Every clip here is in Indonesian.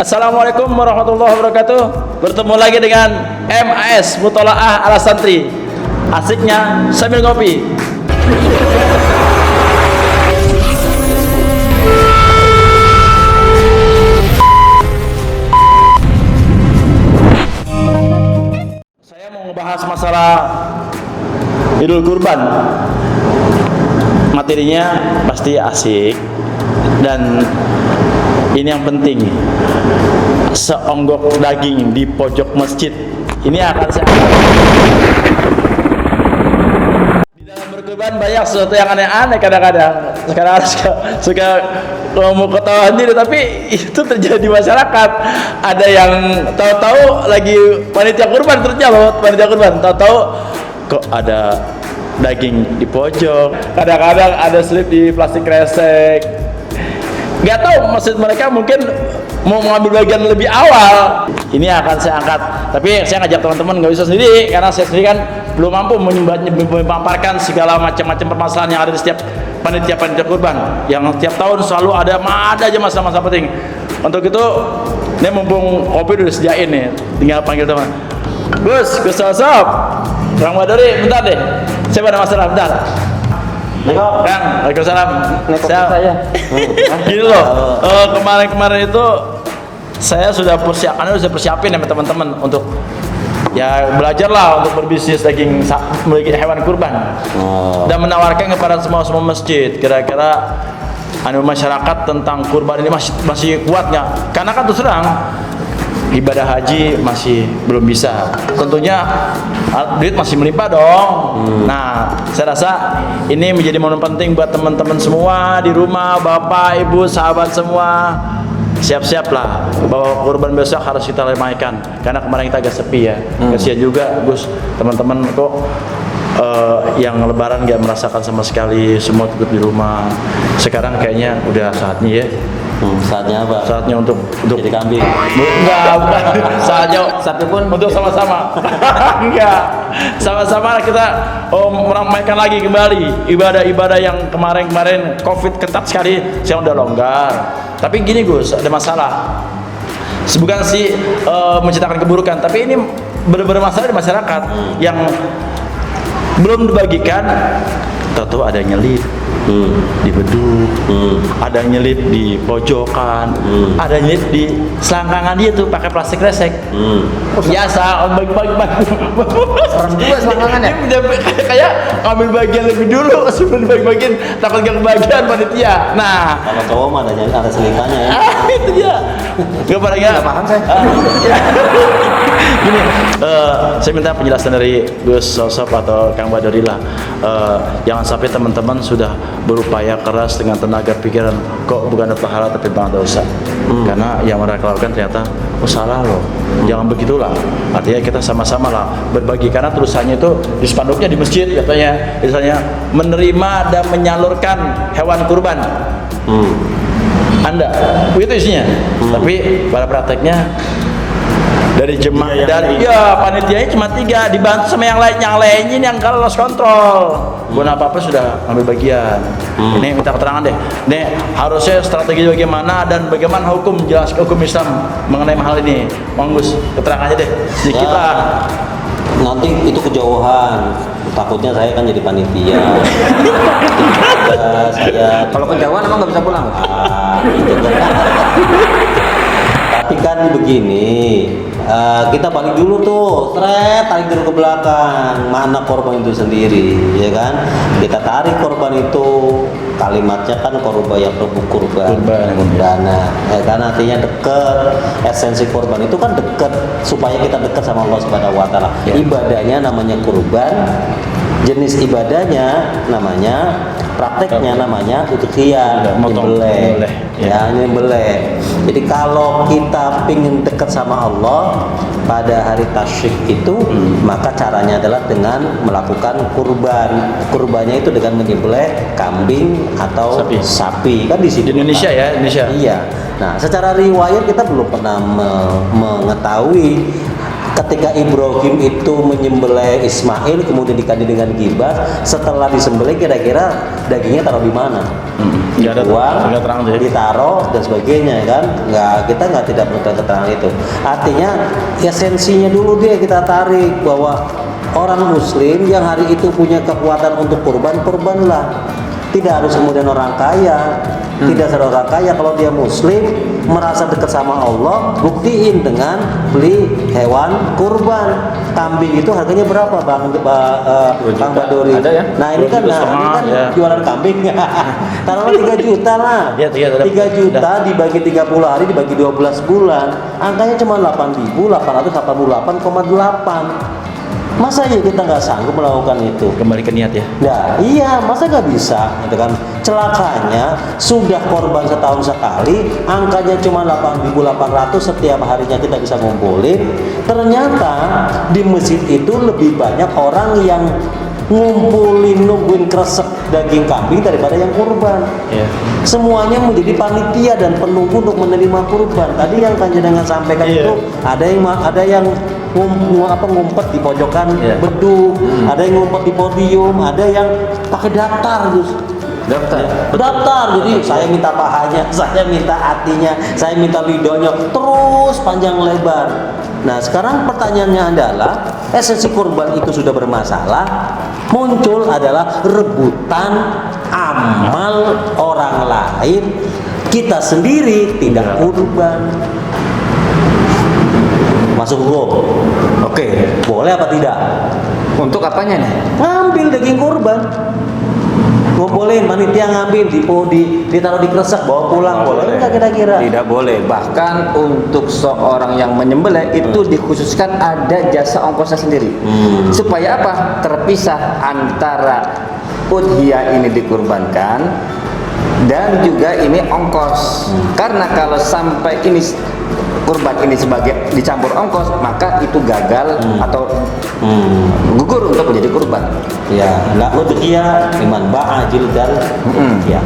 Assalamualaikum warahmatullahi wabarakatuh. Bertemu lagi dengan MAS Mutolaah ala Santri. Asiknya sambil ngopi. Saya mau ngebahas masalah Idul Kurban. Materinya pasti asik dan ini yang penting, seonggok daging di pojok masjid ini akan saya angkat. Di dalam berkurban banyak sesuatu yang aneh-aneh kadang-kadang. Sekarang suka ngomong ketawa sendiri, tapi itu terjadi di masyarakat. Ada yang tahu-tahu lagi panitia kurban, terusnya loh panitia kurban, tahu-tahu kok ada daging di pojok, kadang-kadang ada slip di plastik kresek. Gak tahu maksud mereka, mungkin mau mengambil bagian lebih awal. Ini akan saya angkat, tapi saya ngajak teman-teman nggak bisa sendiri karena saya sendiri kan belum mampu memaparkan segala macam-macam permasalahan yang ada di setiap panitia kurban yang setiap tahun selalu ada aja masa-masa penting. Untuk itu ini mumpung kopi udah disediain nih, tinggal panggil teman. Gus Sosop, Kang Badori, bentar deh, saya ada masalah, bentar. Kang, waalaikumsalam. Saya gini loh, kemarin itu saya sudah persiapin sama teman-teman untuk ya belajar lah untuk berbisnis daging hewan kurban dan menawarkan kepada semua masjid kira-kira masyarakat tentang kurban ini masih kuat nggak? Karena kan terus terang ibadah haji masih belum bisa, tentunya duit masih melimpah dong. Nah, saya rasa ini menjadi momen penting buat teman-teman semua di rumah, bapak, ibu, sahabat semua, siap-siaplah bahwa kurban besok harus kita ramaikan karena kemarin kita agak sepi ya. Kasihan juga Gus, teman-teman kok yang lebaran gak merasakan sama sekali, semua tutup di rumah. Sekarang kayaknya udah saatnya ya. Saatnya apa? Saatnya untuk jadi kambing. Enggak. Saatnya sapi pun untuk sama-sama. Enggak. Sama-sama kita meramaikan lagi kembali ibadah-ibadah yang kemarin Covid ketat sekali, saya udah longgar. Tapi gini Gus, ada masalah. Bukan sih menciptakan keburukan, tapi ini benar-benar masalah di masyarakat yang belum dibagikan. Tahu ada nyelip di beduk, ada nyelip di pojokan, ada nyelip di selangkangan dia tuh pakai plastik kresek. Biasa bagi-bagi. serem juga selangkangan ya. Kayak ambil bagian lebih dulu sebelum dibagi-bagiin, takut gak kebagian panitia. Nah, kalau cowok mah ada selingkahnya ya. Itu dia. Gak paham saya. Gini, saya minta penjelasan dari Gus Sosop atau Kang Badori lah. Jangan sampai teman-teman sudah berupaya keras dengan tenaga pikiran, kok bukan ada pahala tapi malah dosa. Karena yang mereka lakukan ternyata salah loh. Jangan begitulah. Artinya kita sama-sama lah berbagi, karena tulisannya itu di spanduknya di masjid katanya, misalnya menerima dan menyalurkan hewan kurban. Anda, begitu isinya. Tapi pada prakteknya dari jemaah dari panitianya cuma 3, dibantu sama yang lainnya yang kalau lost kontrol. Bukan apa-apa sudah ambil bagian. Ini minta keterangan deh. Nih harusnya strategi bagaimana dan bagaimana hukum Islam mengenai hal ini. Monggus keterangannya deh sedikit lah. Nanti itu kejauhan. Takutnya saya kan jadi panitia. Saya kalau kejauhan emang nggak bisa pulang. Tapi kan begini, kita balik dulu tuh, tarik dulu ke belakang, mana korban itu sendiri, ya kan? Kita tarik korban itu, kalimatnya kan korban yang kurban dana, ya kan? Artinya deket, esensi korban itu kan deket, supaya kita dekat sama Allah Subhanahu Wa Taala. Ibadahnya namanya kurban, jenis ibadahnya namanya, prakteknya namanya udhiyah, nyembelih. Ya, nyembelih. Jadi kalau kita pingin dekat sama Allah pada hari tasyrik itu, maka caranya adalah dengan melakukan kurban. Kurbannya itu dengan menyembelih kambing atau sapi. Kan di sini di Indonesia ya, Indonesia. Iya. Nah, secara riwayat kita belum pernah mengetahui ketika Ibrahim itu menyembelih Ismail kemudian diganti dengan gibah, setelah disembelih kira-kira dagingnya taruh di mana? Nggak ada Dibuang, nggak terang deh. ditaruh dan sebagainya kan? Kita tidak perlu keterangan itu. Artinya esensinya dulu dia kita tarik bahwa orang Muslim yang hari itu punya kekuatan untuk kurbanlah. Tidak harus kemudian orang kaya, tidak harus orang kaya. Kalau dia Muslim merasa dekat sama Allah, buktiin dengan beli hewan kurban. Kambing itu harganya berapa, Bang Baduri? Ada ya? Nah ini kan, ya. jualan kambing. Taruhlah 3 juta lah. Ya, 3 juta dibagi 30 hari dibagi 12 bulan, angkanya cuma 8.888,8. Masa ya kita nggak sanggup melakukan itu? Kembali ke niat ya. Nah, iya, masa nggak bisa, gitu kan? Celakanya sudah korban setahun sekali, angkanya cuma 8.800 setiap harinya kita bisa ngumpulin. Ternyata di masjid itu lebih banyak orang yang nungguin kresek daging kambing daripada yang kurban. Iya. Semuanya menjadi panitia dan penunggu untuk menerima kurban. Tadi yang Kanjenengan sampaikan itu ada yang ngumpet di pojokan beduk, ada yang ngumpet di podium, ada yang pakai daftar terus. Daftar. Jadi saya minta pahanya, saya minta hatinya, saya minta lidonya, terus panjang lebar. Nah, sekarang pertanyaannya adalah esensi kurban itu sudah bermasalah, muncul adalah rebutan amal orang lain, kita sendiri tidak kurban. Masuk hukum. Oke. Boleh apa tidak? Untuk apanya nih? Ngambil daging kurban. Ngumpulin, panitia ngambil, ditaruh di kresek, bawa pulang, boleh nggak kira-kira? Tidak boleh. Bahkan untuk seorang yang menyembelih itu dikhususkan ada jasa ongkosnya sendiri. Supaya apa? Terpisah antara udhiyah ini dikurbankan dan juga ini ongkos. Karena kalau sampai ini kurban ini sebagai dicampur ongkos, maka itu gagal atau gugur untuk menjadi kurban. Ya, la udhiyah liman ba'a jildan. Ya.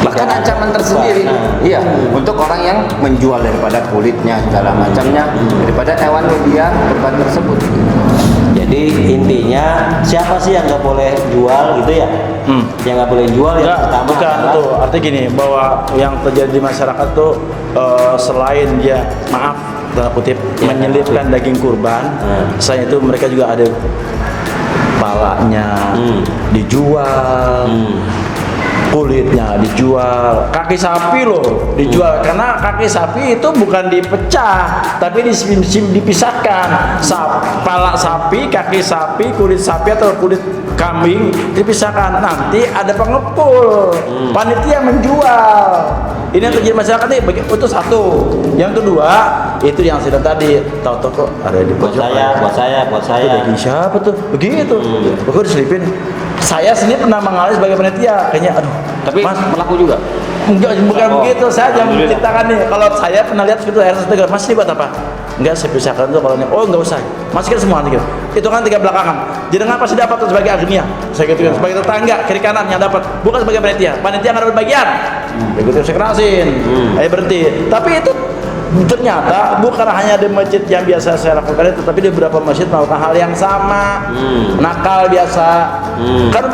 Bahkan ancaman tersendiri, iya, untuk orang yang menjual daripada kulitnya segala macamnya, daripada hewan dia kurban tersebut. Jadi intinya siapa sih yang nggak boleh jual gitu ya? Yang nggak boleh jual yang pertama bukan adalah itu. Artinya gini, bahwa yang terjadi di masyarakat tuh selain dia dalam kutip menyelipkan daging kurban, selain itu mereka juga ada palanya dijual, kulitnya dijual, kaki sapi loh dijual, karena kaki sapi itu bukan dipecah tapi dipisahkan. Pala sapi, kaki sapi, kulit sapi atau kulit kambing dipisahkan, nanti ada pengepul, panitia menjual. Ini yang terjadi masyarakat nih, itu satu. Yang kedua itu yang sudah tadi, tahu-tahu kok ada di buat saya. itu daging siapa tuh begitu, gue diselipin. Saya sendiri pernah mengalami sebagai panitia, kayaknya aduh, Tapi Mas, pelaku juga. enggak, bukan begitu. Saya yang menceritakan nih, kalau saya pernah lihat gitu air setegar, Mas ini buat apa? Enggak, saya pisahkan tuh kalau ini. Oh enggak usah, masukkan semua gitu. Itu kan 3 belakangan. Jadi ngapa sih dapat tuh sebagai agnia? Saya gitu kan, sebagai tetangga kiri kanan yang dapat, bukan sebagai panitia. Panitia nggak dapat bagian. Begitu saya kerasin, saya berhenti. Tapi itu ternyata bukan hanya di masjid yang biasa saya lakukan itu, tapi di beberapa masjid melakukan hal yang sama. Nakal biasa. Kan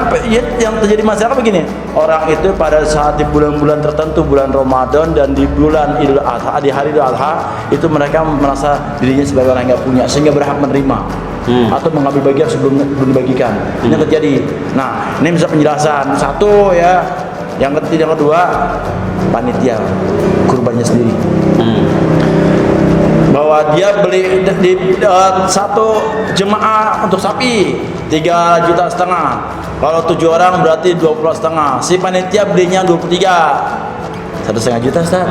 yang terjadi masalah begini, orang itu pada saat di bulan-bulan tertentu, bulan Ramadan dan di bulan Idul Adha, di hari Idul Adha, itu mereka merasa dirinya sebagai orang yang nggak punya sehingga berhak menerima atau mengambil bagian sebelum dibagikan. Ini terjadi. Nah, ini bisa penjelasan satu ya. Yang kedua, panitia kurbannya sendiri. Bahwa dia beli di satu jemaah untuk sapi 3,5 juta. Kalau 7 orang berarti 20,5. Si panitia belinya 23. 1,5 juta, Ustaz.